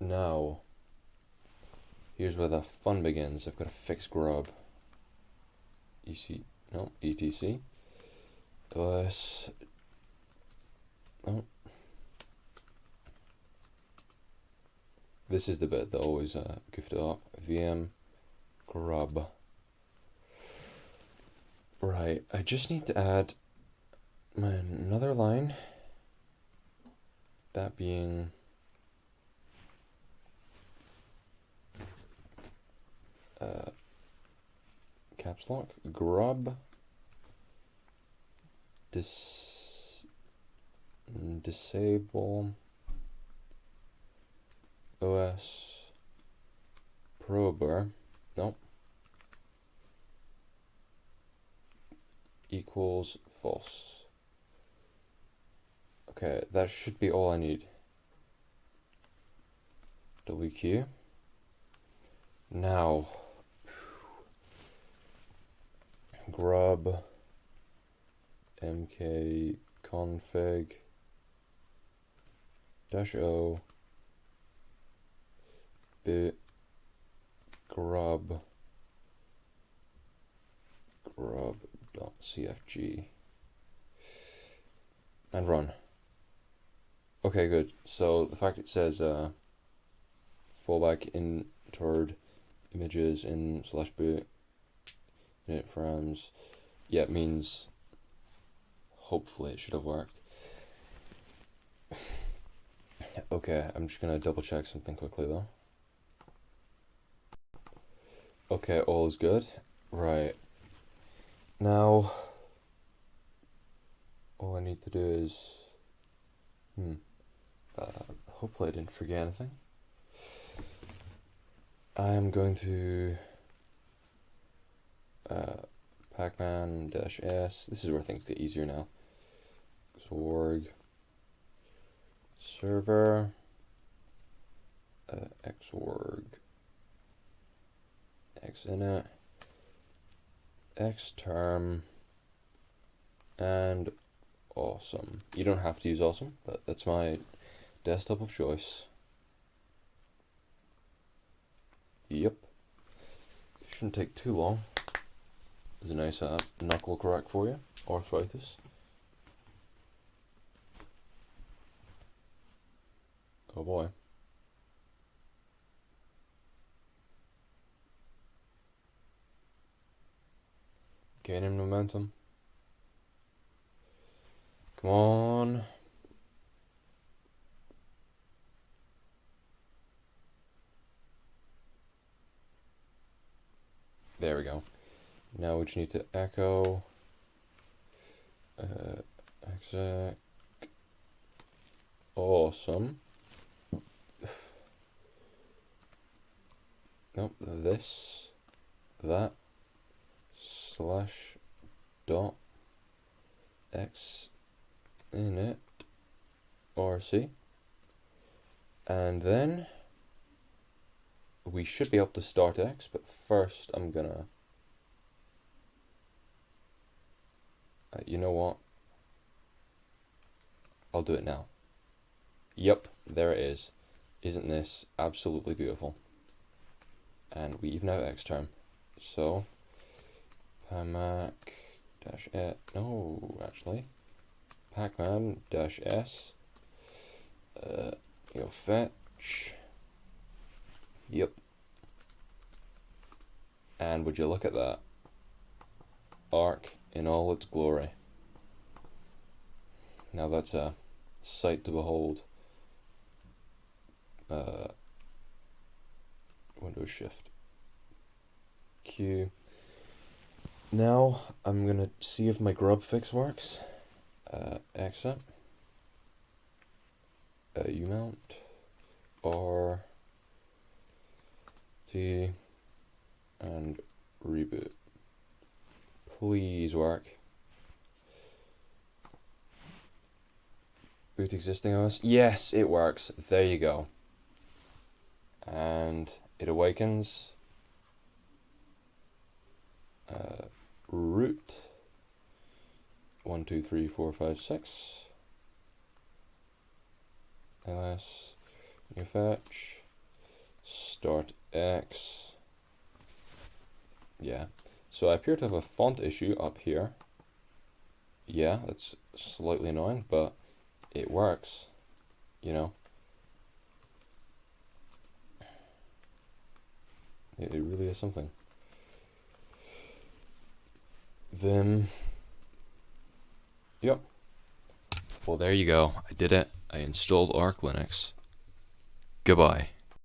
Now, here's where the fun begins. I've got to fix grub. etc. Plus, oh, this is the bit that always goofed it up. VM grub. Right, I just need to add another line. That being caps lock grub disable OS prober equals false. Okay, that should be all I need. WQ. Now, grub mk config -o bit grub.cfg and run. Okay, good. So the fact it says fallback in toward images in /boot init frames, yeah, it means hopefully it should have worked. Okay, I'm just gonna double check something quickly though. Okay, all is good. Right. Now, all I need to do is, hopefully I didn't forget anything. I'm going to pacman-s. This is where things get easier now. Xorg server xorg xinit xterm and awesome. You don't have to use awesome, but that's my desktop of choice. Yep. Shouldn't take too long. There's a nice knuckle crack for you. Arthritis. Oh boy. Gaining momentum. Come on. There we go. Now we just need to echo exec awesome. Nope, this, that, /dot x init rc, and then we should be able to start X, but first I'm gonna, you know what, I'll do it now. Yep, there it is. Isn't this absolutely beautiful? And we even out Xterm. So, pacman-s, fetch. Yep. And would you look at that? Arc in all its glory. Now that's a sight to behold. Windows Shift Q. Now I'm gonna see if my grub fix works. Exit. Umount R T and reboot. Please work. Boot existing OS. Yes, it works. There you go. And it awakens. Root 1 2 3 4 5 6. ls new fetch start X. Yeah, so I appear to have a font issue up here. Yeah, that's slightly annoying, but it works, you know. It really is something. Vim. Yep. Well, there you go. I did it. I installed Arch Linux. Goodbye.